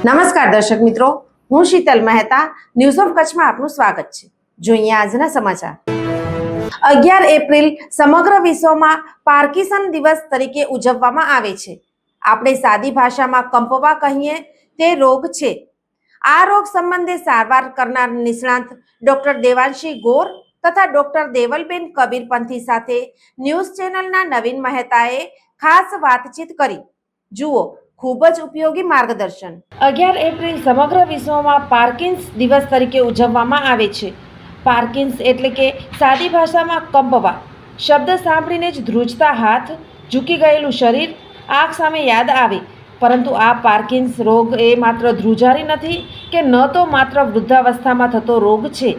નમસ્કાર દર્શક મિત્રો, હું શીતલ મહેતા. ન્યૂઝ ઓફ કચ્છમાં આપનું સ્વાગત છે. જોઈએ આજના સમાચાર. 11 એપ્રિલ સમગ્ર વિશ્વમાં પાર્કિન્સન દિવસ તરીકે ઉજવવામાં આવે છે. આપણે સાદી ભાષામાં કંપવા કહીએ તે રોગ છે. આ રોગ સંબંધે સારવાર કરનાર નિષ્ણાત ડોક્ટર દેવાંશી ગોર તથા ડોક્ટર દેવલબેન કબીરપંથી સાથે ન્યૂઝ ચેનલના નવીન મહેતાએ ખાસ વાતચીત કરી. જુઓ ખૂબ જ ઉપયોગી માર્ગદર્શન. 11 એપ્રિલ સમગ્ર વિશ્વમાં પાર્કિન્સ દિવસ તરીકે ઉજવવામાં આવે છે. પાર્કિન્સ એટલે કે સાદી ભાષામાં કંપવા. શબ્દ સાંભળીને જ ધ્રુજતા હાથ, ઝૂકી ગયેલું શરીર આંખ સામે યાદ આવે. પરંતુ આ પાર્કિન્સ રોગ એ માત્ર ધ્રુજારી નથી કે ન તો માત્ર વૃદ્ધાવસ્થામાં થતો રોગ છે.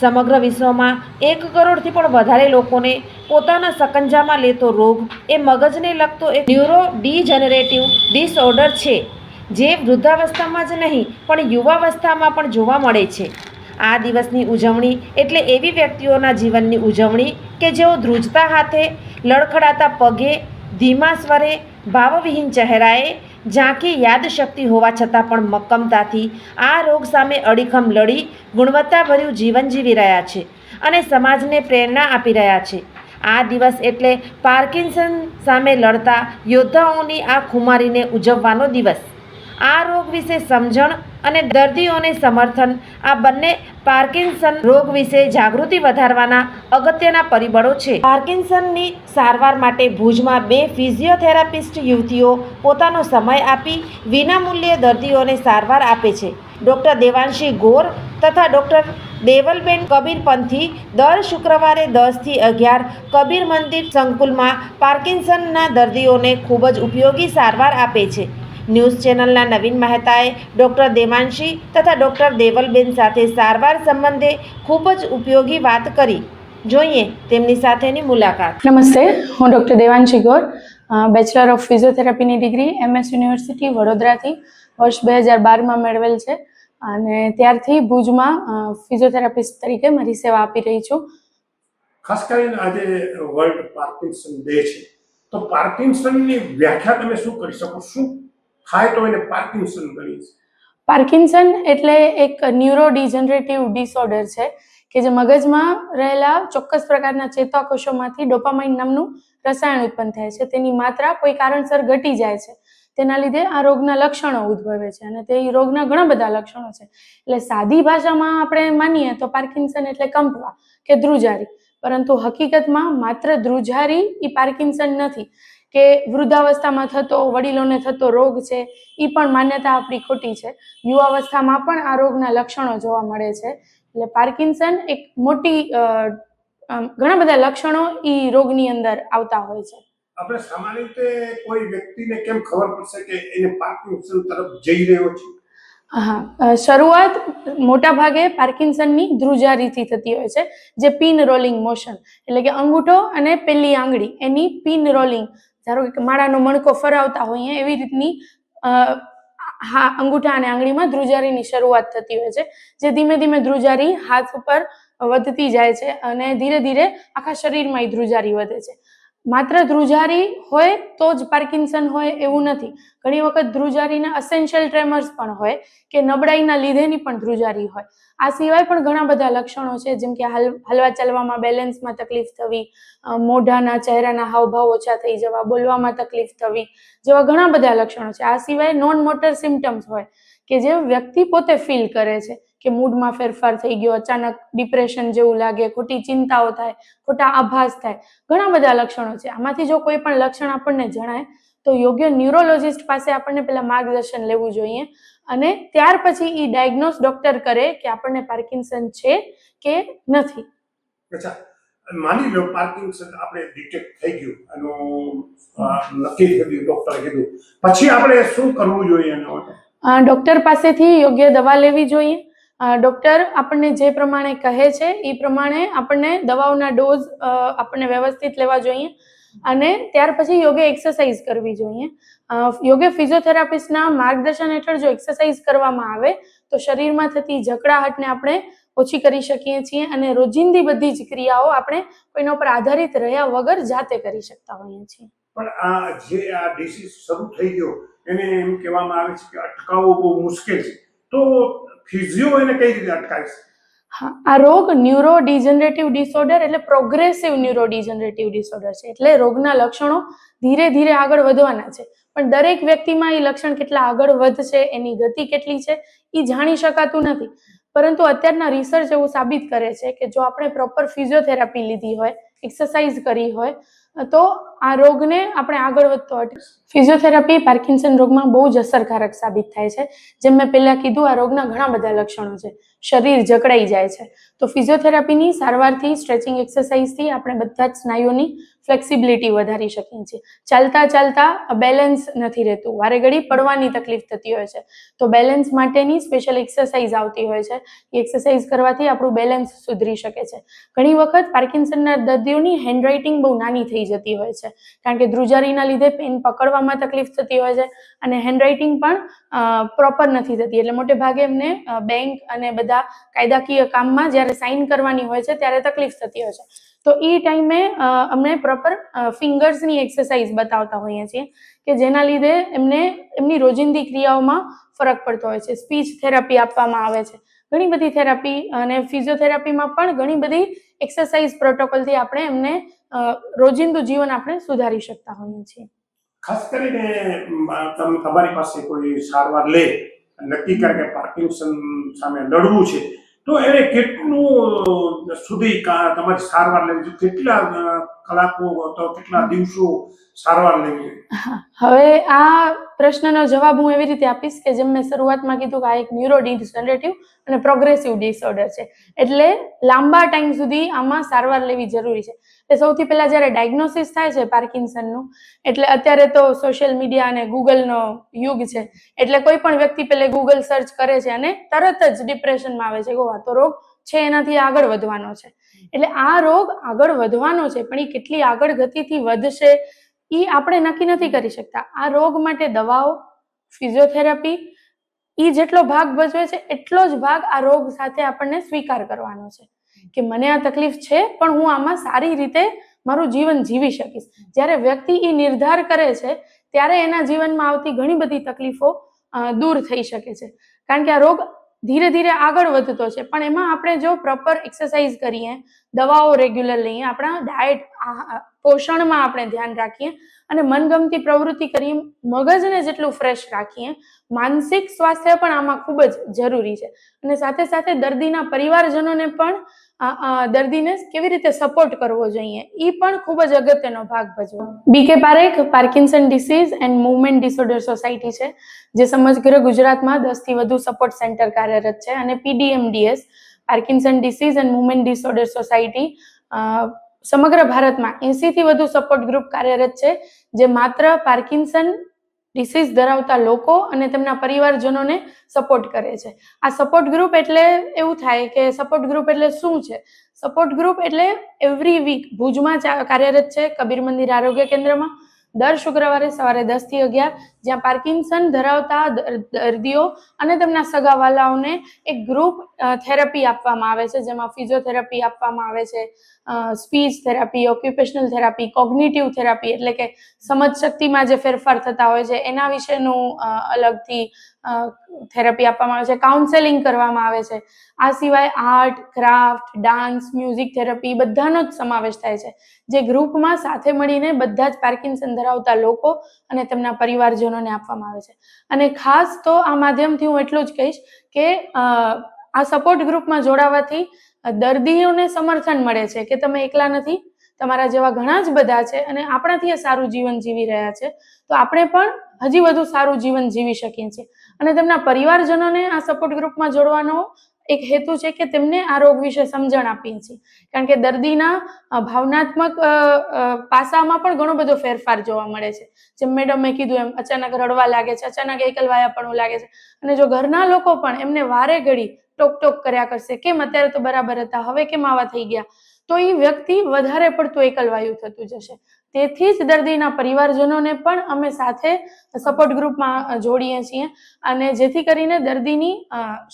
સમગ્ર વિશ્વમાં 1 કરોડથી પણ વધારે લોકોને પોતાના સકંજામાં લેતો રોગ એ મગજને લગતો એક ન્યુરો ડીજનરેટિવ ડિસઓર્ડર છે, જે વૃદ્ધાવસ્થામાં જ નહીં પણ યુવાવસ્થામાં પણ જોવા મળે છે. આ દિવસની ઉજવણી એટલે એવી વ્યક્તિઓના જીવનની ઉજવણી કે જેઓ ધ્રુજતા હાથે, લડખડાતા પગે, ધીમા સ્વરે, ભાવવિહીન ચહેરાએ, ઝાંખી યાદશક્તિ હોવા છતાં પણ મક્કમતાથી આ રોગ સામે અડીખમ લડી ગુણવત્તાભર્યું જીવન જીવી રહ્યા છે અને સમાજને પ્રેરણા આપી રહ્યા છે. આ દિવસ એટલે પાર્કિન્સન સામે લડતા યોદ્ધાઓની આ ખુમારીને ઉજવવાનો દિવસ. આ રોગ વિશે સમજણ અને દર્દીઓને સમર્થન, આ બંને પાર્કિન્સન રોગ વિશે જાગૃતિ વધારવાના અગત્યના પરિબળો છે. પાર્કિન્સનની સારવાર માટે ભુજમાં 2 ફિઝિયોથેરાપિસ્ટ યુવતીઓ પોતાનો સમય આપી વિનામૂલ્યે દર્દીઓને સારવાર આપે છે. ડૉક્ટર દેવાંશી ગોર તથા ડૉક્ટર દેવલબેન કબીરપંથી દર શુક્રવારે 10 થી 11 કબીર મંદિર સંકુલમાં પાર્કિન્સનના દર્દીઓને ખૂબ જ ઉપયોગી સારવાર આપે છે. ન્યૂઝ ચેનલના નવીન મહેતાએ ડૉક્ટર દેવાંશી તથા ડૉક્ટર દેવલબેન સાથે સારવાર સંબંધે ખૂબ જ ઉપયોગી વાત કરી. જોઈએ તેમની સાથેની મુલાકાત. નમસ્તે, હું doctor Devanshi Gor, bachelor of ફિઝિયોથેરાપીની ડિગ્રી MS યુનિવર્સિટી વડોદરાથી વર્ષ 2012માં મેળવેલ છે અને ત્યારથી ભુજમાં ફિઝિયોથેરાપિસ્ટ તરીકે મારી સેવા આપી રહી છું. ખાસ કરીને આજે વર્લ્ડ પાર્કિન્સન ડે છે, તો પાર્કિન્સનની વ્યાખ્યા તમે શું કરી શકો? શું થાય તો એને પાર્કિન્સન ગણીએ છીએ? પાર્કિન્સન એટલે એક ન્યુરો ડિજનરેટિવ ડિસઓર્ડર છે કે જે મગજમાં રહેલા ચોક્કસ પ્રકારના ચેતાકોષોમાંથી ડોપામાઇન નામનું રસાયણ ઉત્પન્ન થાય છે. તેની માત્રા કોઈ કારણસર ઘટી જાય છે. તેના લીધે આ રોગના લક્ષણો ઉદ્ભવે છે અને તે રોગના ઘણા બધા લક્ષણો છે. એટલે સાદી ભાષામાં આપણે માનીએ તો પાર્કિન્સન એટલે કંપવા કે ધ્રુજારી, પરંતુ હકીકતમાં માત્ર ધ્રુજારી એ પાર્કિન્સન નથી કે વૃદ્ધાવસ્થામાં થતો, વડીલોને થતો રોગ છે. એ પણ માન્યતા આપણી ખોટી છે. યુવાવસ્થામાં પણ આ રોગના લક્ષણો જોવા મળે છે. એટલે પાર્કિન્સન એક મોટી ઘણા બધા લક્ષણો એ રોગની અંદર આવતા હોય છે. આપણે સામાન્ય રીતે કોઈ વ્યક્તિને કેમ ખબર પડશે કે એને પાર્કિન્સન તરફ જઈ રહ્યો છે? હા, શરૂઆત મોટા ભાગે પાર્કિન્સનની ધ્રુજારીથી થતી હોય છે, જે પિન રોલિંગ મોશન એટલે કે અંગૂઠો અને પેલી આંગળી એની પિન રોલિંગ, ધારો કે માળાનો મણકો ફરાવતા હોઈએ એવી રીતની અંગૂઠા અને આંગળીમાં ધ્રુજારીની શરૂઆત થતી હોય છે, જે ધીમે ધીમે ધ્રુજારી હાથ ઉપર વધતી જાય છે અને ધીરે ધીરે આખા શરીરમાં એ ધ્રુજારી વધે છે. માત્ર ધ્રુજારી હોય તો જ પાર્કિન્સન હોય એવું નથી. ઘણી વખત ધ્રુજારીના અસેન્શિયલ ટ્રેમર્સ પણ હોય કે નબળાઈના લીધેની પણ ધ્રુજારી હોય. આ સિવાય પણ ઘણા બધા લક્ષણો છે, જેમ કે હલવા ચાલવામાં, બેલેન્સમાં તકલીફ થવી, મોઢાના ચહેરાના હાવભાવ ઓછા થઈ જવા, બોલવામાં તકલીફ થવી જેવા ઘણા બધા લક્ષણો છે. આ સિવાય નોન મોટર સિમ્ટમ્સ હોય કે જે વ્યક્તિ પોતે ફીલ કરે છે કે મૂડમાં ફેરફાર થઈ ગયો, અચાનક ડિપ્રેશન જેવું લાગે, ખોટી ચિંતાઓ થાય, ખોટા આભાસ થાય, ઘણા બધા લક્ષણો છે. આમાંથી જો કોઈ પણ લક્ષણ આપણને જણાય તો યોગ્ય ન્યુરોલોજિસ્ટ પાસે આપણને પહેલા માર્ગદર્શન લેવું જોઈએ અને ત્યાર પછી એ ડાયગ્નોસ ડોક્ટર કરે કે આપણને પાર્કિન્સન છે કે નથી. અચ્છા, માની લો પાર્કિન્સન આપણે ડિટેક્ટ થઈ ગયું, એનું નક્કી થઈ ગયું, ડોક્ટરે કીધું, પછી આપણે શું કરવું જોઈએ? ડોક્ટર પાસેથી યોગ્ય દવા લેવી જોઈએ. ડોક્ટર આપણને જે પ્રમાણે કહે છે એ પ્રમાણે આપણને દવાઓના ડોઝ આપણને વ્યવસ્થિત લેવા જોઈએ અને ત્યાર પછી યોગ્ય એક્સરસાઇઝ કરવી જોઈએ. યોગ્ય ફિઝિયોથેરાપિસ્ટના માર્ગદર્શન હેઠળ જો એક્સરસાઇઝ કરવામાં આવે તો શરીરમાં થતી જકડાહટને આપણે ઓછી કરી શકીએ છીએ અને રોજિંદી બધી જ ક્રિયાઓ આપણે કોઈના ઉપર આધારિત રહ્યા વગર જાતે કરી શકતા હોઈએ છીએ. પણ આ જે આ ડિસીઝ શરૂ થઈ ગયો એને એમ કહેવામાં આવે છે કે અટકાવવો બહુ મુશ્કેલ છે. તો ફિઝિયો એને કઈ રીતે અટકાવી શકે? હા, આ રોગ ન્યુરો ડિજનરેટિવ ડિસઓર્ડર એટલે પ્રોગ્રેસિવ ન્યુરો ડિજનરેટિવ ડિસઓર્ડર છે. એટલે રોગના લક્ષણો ધીરે ધીરે આગળ વધવાના છે, પણ દરેક વ્યક્તિમાં એ લક્ષણ કેટલા આગળ વધશે, એની ગતિ કેટલી છે, એ જાણી શકાતું નથી. પરંતુ અત્યારના રિસર્ચ એવું સાબિત કરે છે કે જો આપણે પ્રોપર ફિઝિયોથેરાપી લીધી હોય, એક્સરસાઇઝ કરી હોય, તો આ રોગને આપણે આગળ વધતો અટકાવી. ફિઝિયોથેરાપી પાર્કિન્સન રોગમાં બહુ જ અસરકારક સાબિત થાય છે. જેમ મેં પહેલા કીધું, આ રોગના ઘણા બધા લક્ષણો છે. શરીર જકડાઈ જાય છે, તો ફિઝિયોથેરાપીની સારવારથી, સ્ટ્રેચિંગ એક્સરસાઇઝથી આપણે બધા જ સ્નાયુઓની ફ્લેક્સિબિલિટી વધારી શકીએ છીએ. ચાલતા ચાલતા બેલેન્સ નથી રહેતું, વારે ઘડી પડવાની તકલીફ થતી હોય છે, તો બેલેન્સ માટેની સ્પેશિયલ એક્સરસાઇઝ આવતી હોય છે. એ એક્સરસાઇઝ કરવાથી આપણું બેલેન્સ સુધરી શકે છે. ઘણી વખત પાર્કિન્સનના દર્દીઓની હેન્ડરાઇટિંગ બહુ નાની થઈ જતી હોય છે, કારણ કે ધ્રુજારીના લીધે પેન પકડવામાં તકલીફ થતી હોય છે અને હેન્ડરાઇટિંગ પણ પ્રોપર નથી થતી. એટલે મોટે ભાગે એમને બેંક અને બધા કાયદાકીય કામમાં જ્યારે સાઇન કરવાની હોય છે ત્યારે તકલીફ થતી હોય છે. તો એ ટાઈમે અમને પ્રોપર ફિંગર્સની એક્સરસાઇઝ બતાવતા હોઈએ છીએ કે જેના લીધે એમને એમની રોજિંદી ક્રિયાઓમાં ફરક પડતો હોય છે. સ્પીચ થેરાપી આપવામાં આવે છે, ઘણી બધી થેરાપી, અને ફિઝિયોથેરાપીમાં પણ ઘણી બધી એક્સરસાઇઝ પ્રોટોકોલથી આપણે એમને રોજિંદુ જીવન આપણે સુધારી શકતા હોઈએ છીએ. ખાસ કરીને તમારી પાસે કોઈ સારવાર લે, નક્કી કરે કે પાર્કિન્સન સામે લડવું છે, તો એને કેટલું સુધી તમારી સારવાર લેવી જોઈએ? કેટલા કલાકો તો કેટલા દિવસો સારવાર લેવી જોઈએ? હવે આ પ્રશ્નનો જવાબ હું એવી રીતે આપીશ કે જેમ મેં શરૂઆતમાં કીધું કે આ એક ન્યુરો ડિજનરેટિવ અને પ્રોગ્રેસિવ ડિસઓર્ડર છે, એટલે લાંબા ટાઈમ સુધી આમાં સારવાર લેવી જરૂરી છે. એટલે સૌથી પહેલા જ્યારે ડાયગ્નોસિસ થાય છે પાર્કિન્સનનું, એટલે અત્યારે તો સોશિયલ મીડિયા અને ગૂગલનો યુગ છે, એટલે કોઈ પણ વ્યક્તિ પહેલે ગૂગલ સર્ચ કરે છે અને તરત જ ડિપ્રેશનમાં આવે છે કે આ તો રોગ છે, એનાથી આગળ વધવાનો છે. એટલે આ રોગ આગળ વધવાનો છે, પણ એ કેટલી આગળ ગતિથી વધશે એ આપણે નક્કી નથી કરી શકતા. આ રોગ માટે દવાઓ, ફિઝિયોથેરાપી એ જેટલો ભાગ ભજવે છે એટલો જ ભાગ આ રોગ સાથે આપણને સ્વીકાર કરવાનો છે કે મને આ તકલીફ છે, પણ હું આમાં સારી રીતે મારું જીવન જીવી શકીશ. જ્યારે વ્યક્તિ એ નિર્ધાર કરે છે ત્યારે એના જીવનમાં આવતી ઘણી બધી તકલીફો દૂર થઈ શકે છે, કારણ કે આ રોગ ધીરે ધીરે આગળ વધતો છે, પણ એમાં આપણે જો પ્રોપર એક્સરસાઇઝ કરીએ, દવાઓ રેગ્યુલર લઈએ, આપણા ડાયટ, પોષણમાં આપણે ધ્યાન રાખીએ અને મનગમતી પ્રવૃત્તિ કરીએ, મગજને જેટલું ફ્રેશ રાખીએ, માનસિક સ્વાસ્થ્ય પણ આમાં ખૂબ જ જરૂરી છે. અને સાથે સાથે દર્દીના પરિવારજનોને પણ દર્દીને કેવી રીતે સપોર્ટ કરવો જોઈએ એ પણ ખૂબ જ અગત્યનો ભાગ ભજવે. BK Parekh Parkinson disease and movement disorder society છે, જે સમગ્ર ગુજરાતમાં 10 થી વધુ સપોર્ટ સેન્ટર કાર્યરત છે, અને PDMDS Parkinson disease and movement disorder society સમગ્ર ભારતમાં 80 થી વધુ સપોર્ટ ગ્રુપ કાર્યરત છે, જે માત્ર પાર્કિન્સન ડિસીઝ ધરાવતા લોકો અને તેમના પરિવારજનોને સપોર્ટ કરે છે. આ સપોર્ટ ગ્રુપ એટલે એવું થાય કે સપોર્ટ ગ્રુપ એટલે શું છે? સપોર્ટ ગ્રુપ એટલે એવરી વીક ભુજમાં કાર્યરત છે, કબીર મંદિર આરોગ્ય કેન્દ્રમાં, દર શુક્રવારે સવારે 10 થી 11, જ્યાં પાર્કિન્સન ધરાવતા દર્દીઓ અને તેમના સગાવાલાઓને એક ગ્રુપ થેરાપી આપવામાં આવે છે, જેમાં ફિઝિયોથેરાપી આપવામાં આવે છે, speech therapy, occupational therapy, cognitive therapy એટલે કે સમજ શક્તિમાં જે ફેરફાર થતા હોય છે એના વિશેનું અલગથી થેરાપી આપવામાં આવે છે, કાઉન્સેલિંગ કરવામાં આવે છે. આ સિવાય art, craft, dance, music therapy બધાનો જ સમાવેશ થાય છે, જે ગ્રુપમાં સાથે મળીને બધા જ પાર્કિન્સન ધરાવતા લોકો અને તેમના પરિવારજનોને આપવામાં આવે છે. અને ખાસ તો આ માધ્યમથી હું એટલું જ કહીશ કે આ સપોર્ટ ગ્રુપમાં જોડાવાથી દર્દીઓને સમર્થન મળે છે કે તમે એકલા નથી, તમારા જેવા ઘણા જ બધા છે અને આપણાથી સારું જીવન જીવી રહ્યા છે, તો આપણે પણ હજી વધુ સારું જીવન જીવી શકીએ છીએ. અને તેમના પરિવારજનોને આ સપોર્ટ ગ્રુપમાં જોડવાનો એક હેતુ છે કે તેમને આ રોગ વિશે સમજણ આપીએ છીએ, કારણ કે દર્દીના ભાવનાત્મક પાસામાં પણ ઘણો બધો ફેરફાર જોવા મળે છે. જેમ મેડમે કીધું એમ અચાનક રડવા લાગે છે, અચાનક એકલવાયાપણું લાગે છે, અને જો ઘરના લોકો પણ એમને વારે ઘડી ટોક ટોક કર્યા કરશે, કેમ અત્યારે તો બરાબર હતા, હવે કેમ આવા થઈ ગયા, તો એ વ્યક્તિ વધારે પડતું એકલવાયું થતું જશે. તેથી જ દર્દીના પરિવારજનોને પણ અમે સાથે સપોર્ટ ગ્રુપમાં જોડીએ છીએ, અને જેથી કરીને દર્દીની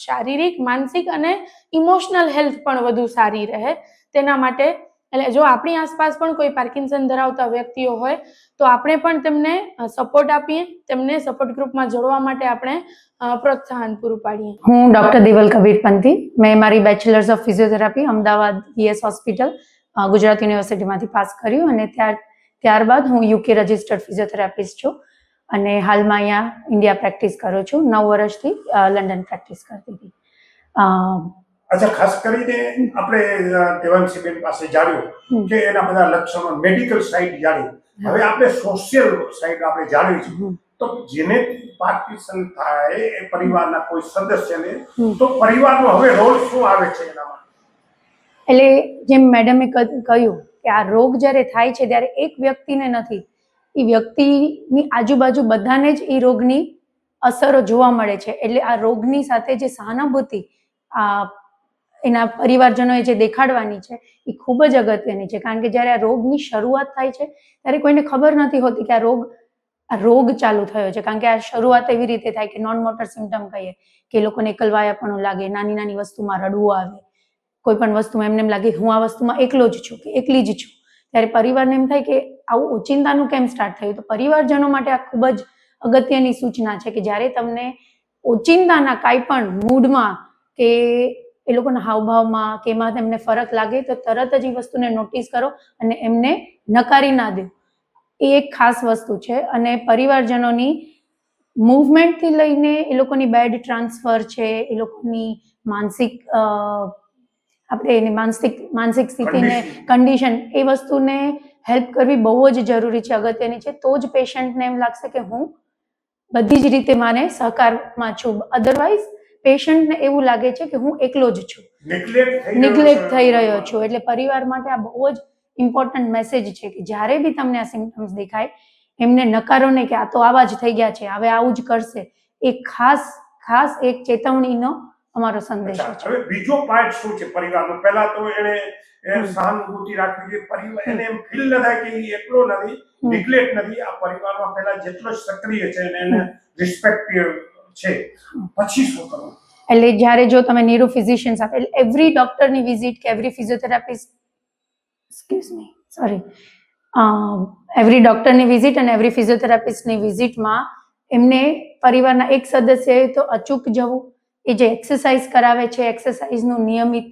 શારીરિક, માનસિક અને ઇમોશનલ હેલ્થ પણ વધુ સારી રહે, તેના માટે એટલે જો આપણી આસપાસ પણ કોઈ પાર્કિન્સન ધરાવતા વ્યક્તિઓ હોય તો આપણે પણ તેમને સપોર્ટ આપીએ, તેમને સપોર્ટ ગ્રુપમાં જોડવા માટે આપણે પ્રોત્સાહન પૂરું પાડીએ. હું ડૉક્ટર દેવલ કબીર પંથી. મેં મારી bachelors of physiotherapy Ahmedabad VS hospital Gujarat યુનિવર્સિટીમાંથી પાસ કર્યું અને ત્યારબાદ હું યુકે રજિસ્ટર્ડ ફિઝિયોથેરાપિસ્ટ છું અને હાલમાં અહીંયા ઇન્ડિયા પ્રેક્ટિસ કરું છું. 9 વર્ષથી લંડન પ્રેક્ટિસ કરતી હતી. અચ્છા, ખાસ કરીને આપણે દેવાંશીબેન પાસે જાણ્યું કે એના બધા લક્ષણો, મેડિકલ સાઇડ જાણી. હવે આપણે સોશિયલ સાઇડ આપણે જાણવી છે. તો જેને પાર્કિન્સન થાય એ પરિવારના કોઈ સદસ્યને, તો પરિવારનો હવે રોલ શું આવે છે એનામાં? એટલે જેમ મેડમે કહ્યું કે આ રોગ જ્યારે થાય છે ત્યારે એક વ્યક્તિને નથી, એ વ્યક્તિની આજુબાજુ બધાને જ એ રોગની અસરો જોવા મળે છે. એટલે આ રોગની સાથે જે સહાનુભૂતિ એના પરિવારજનોએ જે દેખાડવાની છે એ ખૂબ જ અગત્યની છે. કારણ કે જ્યારે આ રોગની શરૂઆત થાય છે ત્યારે કોઈને ખબર નથી હોતી કે આ રોગ ચાલુ થયો છે. કારણ કે આ શરૂઆત એવી રીતે થાય કે નોન મોટર સિમ્ટમ કહીએ કે લોકોને એકલવાયાપણું લાગે, નાની નાની વસ્તુમાં રડવું આવે, કોઈ પણ વસ્તુમાં એમને એમ લાગે હું આ વસ્તુમાં એકલો જ છું કે એકલી જ છું. ત્યારે પરિવારને એમ થાય કે આવું ઓચિંતાનું કેમ સ્ટાર્ટ થયું. તો પરિવારજનો માટે આ ખૂબ જ અગત્યની સૂચના છે કે જ્યારે તમને ઓચિંતાના કાંઈ પણ મૂડમાં કે એ લોકોના હાવભાવમાં કે એમાં તેમને ફરક લાગે તો તરત જ એ વસ્તુને નોટિસ કરો અને એમને નકારી ના દો. એ એક ખાસ વસ્તુ છે. અને પરિવારજનોની મૂવમેન્ટથી લઈને એ લોકોની બેડ ટ્રાન્સફર છે, એ લોકોની માનસિક સ્થિતિને, કન્ડિશન, એ વસ્તુને હેલ્પ કરવી બહુ જ જરૂરી છે, અગત્યની છે. તો જ પેશન્ટને એમ લાગશે કે હું બધી જ રીતે મારે સહકારમાં છું. અધરવાઇઝ પેશન્ટને એવું લાગે છે કે હું એકલો જ છું, નિગ્લેક્ટ થઈ રહ્યો છું. એટલે પરિવાર માટે આ બહુ જ ઇમ્પોર્ટન્ટ મેસેજ છે કે જ્યારે બી તમને આ સિમ્પટમ્સ દેખાય એમને નકારો નહીં કે આ તો આવા જ થઈ ગયા છે, હવે આવું જ કરશે. એ ખાસ એક ચેતવણીનો અમારો સંદેશ છે. હવે બીજો પાર્ટ શું છે પરિવારનો? પહેલા તો એને સહાનુભૂતિ રાખવી જોઈએ. પરિવાર એને એમ ફીલ ન થાય કે એ એકલો નથી, નિગ્લેક્ટ નથી. આ પરિવારમાં પહેલા જેટલો સક્રિય છે એને રિસ્પેક્ટ છે. પછી શું કરવું? એટલે જ્યારે જો તમે ન્યુરો ફિઝિશિયન સાથે, એટલે એવરી ડોક્ટરની વિઝિટ કે એવરી ફિઝિયોથેરાપિસ્ટ એવરી ડોક્ટરની વિઝિટ અને એવરી ફિઝિયોથેરાપિસ્ટની વિઝિટમાં એમને પરિવારના એક સદસ્યએ તો અચૂક જવું. એ જે એક્સરસાઇઝ કરાવે છે, એક્સરસાઇઝનું નિયમિત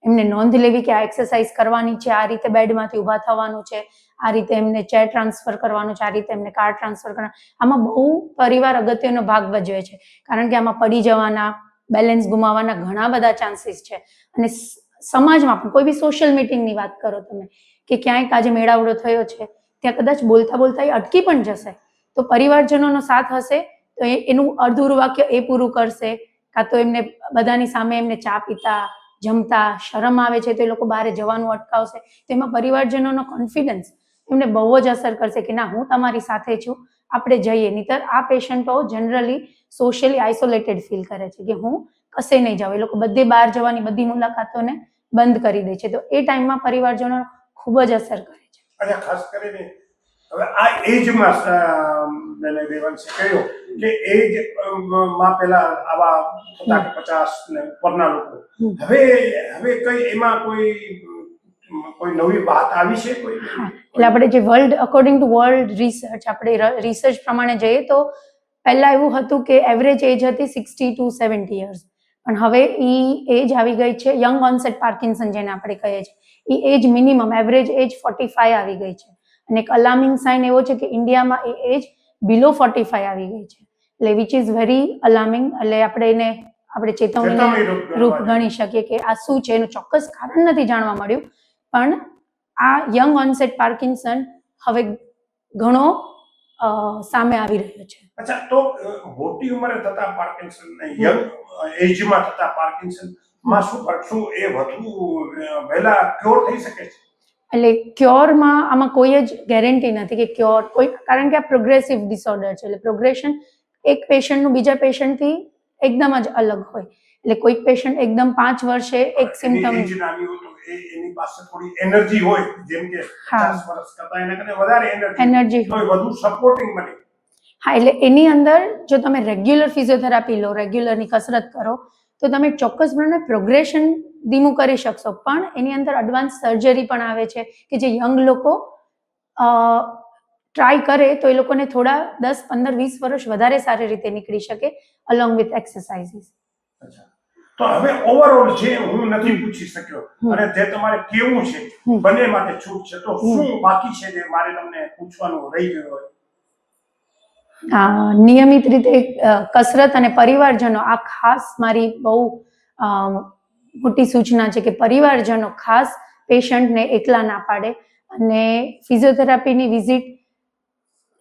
એમને નોંધ લેવી કે આ એક્સરસાઇઝ કરવાની છે, આ રીતે બેડમાંથી ઊભા થવાનું છે, આ રીતે એમને ચેર ટ્રાન્સફર કરવાનું છે, આ રીતે એમને કાર ટ્રાન્સફર કરવાનું. આમાં બહુ પરિવાર અગત્યનો ભાગ ભજવે છે. કારણ કે આમાં પડી જવાના, બેલેન્સ ગુમાવવાના ઘણા બધા ચાન્સીસ છે. અને સમાજમાં પણ કોઈ બી સોશિયલ મીટિંગની વાત કરો તમે કે ક્યાંક આજે મેળાવડો થયો છે, ત્યાં કદાચ બોલતા બોલતા એ અટકી પણ જશે, તો પરિવારજનોનો સાથ હશે તો એનું અડધું વાક્ય એ પૂરું કરશે. કાં તો એમને બધાની સામે એમને ચા પીતા, જમતા શરમ આવે છે તો એ લોકો બહાર જવાનું અટકાવશે. તેમાં પરિવારજનોનો કોન્ફિડન્સ એમને બહુ જ અસર કરશે કે ના, હું તમારી સાથે છું, આપણે જઈએ. નહીતર આ પેશન્ટો જનરલી સોશિયલી આઇસોલેટેડ ફીલ કરે છે કે હું કશે નહીં જાઉં. એ લોકો બધે બહાર જવાની બધી મુલાકાતોને બંધ કરી દે છે. તો એ ટાઈમમાં પરિવારજનો ખૂબ જ અસર કરે છે. અને ખાસ કરીને હવે આ એજમાં મેં દેવાંશે કહ્યું કે એજમાં પેલા આવા 50 ને ઉપરના લોકો, હવે કઈ એમાં કોઈ નવી વાત આવી છે? કોઈ એટલે આપણે જે અકોર્ડિંગ ટુ વર્લ્ડ રિસર્ચ, આપણે રિસર્ચ પ્રમાણે જઈએ તો પહેલા એવું હતું કે એવરેજ એજ હતી 60 to 70 years, પણ હવે એ એજ આવી ગઈ છે યંગ ઓનસેટ પાર્કિન્સન જેને આપણે કહીએ છીએ. એ એજ મિનિમમ એવરેજ એજ 45 આવી ગઈ છે. અને એક અલાર્મિંગ સાઇન એવો છે કે ઇન્ડિયામાં એ એજ બિલો 45 આવી ગઈ છે. એટલે વિચ ઇઝ વેરી અલાર્મિંગ. એટલે આપણે ચેતવણી રૂપ ગણી શકીએ કે આ શું છે. એનું ચોક્કસ કારણ નથી જાણવા મળ્યું, પણ આ યંગ ઓનસેટ પાર્કિન્સન હવે ઘણો સામે આવી રહ્યો છે. અચ્છા, તો મોટી ઉંમરે થતા પાર્કિન્સન ને યંગ એજમાં થતા પાર્કિન્સન માં શું ફરક? શું એ વધુ વહેલા ક્યોર થઈ શકે છે? એટલે ક્યોરમાં આમાં કોઈ જ ગેરંટી નથી કે ક્યોર કોઈ, કારણ કે આ પ્રોગ્રેસિવ ડિસઓર્ડર છે. એટલે પ્રોગ્રેશન એક પેશન્ટનું બીજા પેશન્ટથી એકદમ જ અલગ હોય. એટલે કોઈક પેશન્ટ એકદમ 5 વર્ષે એક સિમ્ટમ, એની પાસે થોડી એનર્જી હોય, જેમ કે 50 વર્ષ કરતા એના કરતા વધારે એનર્જી હોય, વધુ સપોર્ટિંગ મળે. હા, એટલે એની અંદર જો તમે રેગ્યુલર ફિઝિયોથેરાપી લો, રેગ્યુલરની કસરત કરો તો તમે ચોક્કસપણે પ્રોગ્રેશન ધીમું કરી શકશો, પણ એની અંદર એડવાન્સ સર્જરી પણ આવે છે કે જે યંગ લોકો ટ્રાય કરે તો એ લોકોને થોડા 10, 15, 20 વર્ષ વધારે સારી રીતે નીકળી શકે અલોંગ વિથ એક્સરસાઇઝીસ. અચ્છા. તો હવે ઓવરઓલ જે હું નથી પૂછી શક્યો અને જે તમારે કેવું છે બંને માટે છૂટ છે, તો શું બાકી છે જે મારે તમને પૂછવાનું રહી ગયું હોય? નિયમિત રીતે કસરત અને પરિવારજનો, આ ખાસ મારી બહુ મોટી સૂચના છે કે પરિવારજનો ખાસ પેશન્ટને એકલા ના પાડે, અને ફિઝિયોથેરાપીની વિઝિટ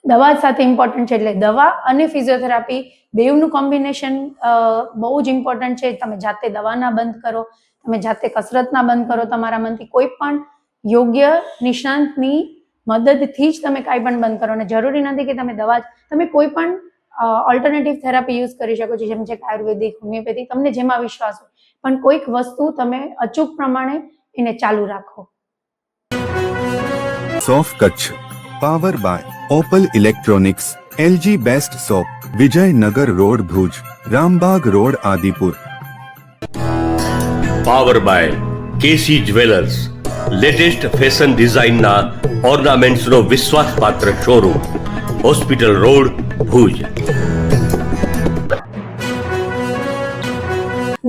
દવા સાથે ઇમ્પોર્ટન્ટ છે, એટલે દવા અને ફિઝિયોથેરાપી બેવનું કોમ્બિનેશન બહુ જ ઇમ્પોર્ટન્ટ છે. તમે જાતે દવા ના બંધ કરો, તમે જાતે કસરત ના બંધ કરો, તમારા મનથી કોઈ પણ યોગ્ય નિષ્ણાંતની મદદથી જ તમે કાંઈ પણ બંધ કરો. અને જરૂરી નથી કે તમે દવા જ, તમે કોઈ પણ ઓલ્ટરનેટિવ થેરાપી યુઝ કરી શકો છો, જેમ છે આયુર્વેદિક, હોમિયોપેથિક, તમને જેમાં વિશ્વાસ હોય, પણ કોઈક વસ્તુ તમે અચૂક પ્રમાણે એને ચાલુ રાખો. સોફ Kutch, power by Opal electronics, LG best shop, Vijaynagar road Bhuj, Rambagh road Adipur. Power by KC jewellers, latest fashion ડિઝાઇનના ઓર્નામેન્ટ્સનો વિશ્વાસપાત્ર શોરૂમ, હોસ્પિટલ રોડ ભુજ.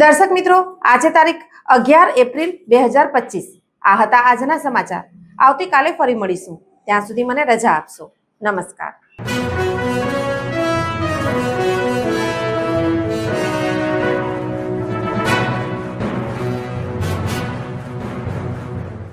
દર્શક મિત્રો, આજે તારીખ 11 એપ્રિલ 2025. આ હતા આજના સમાચાર. આવતીકાલે ફરી મળીશું. ત્યાં સુધી મને રજા આપશો. નમસ્કાર.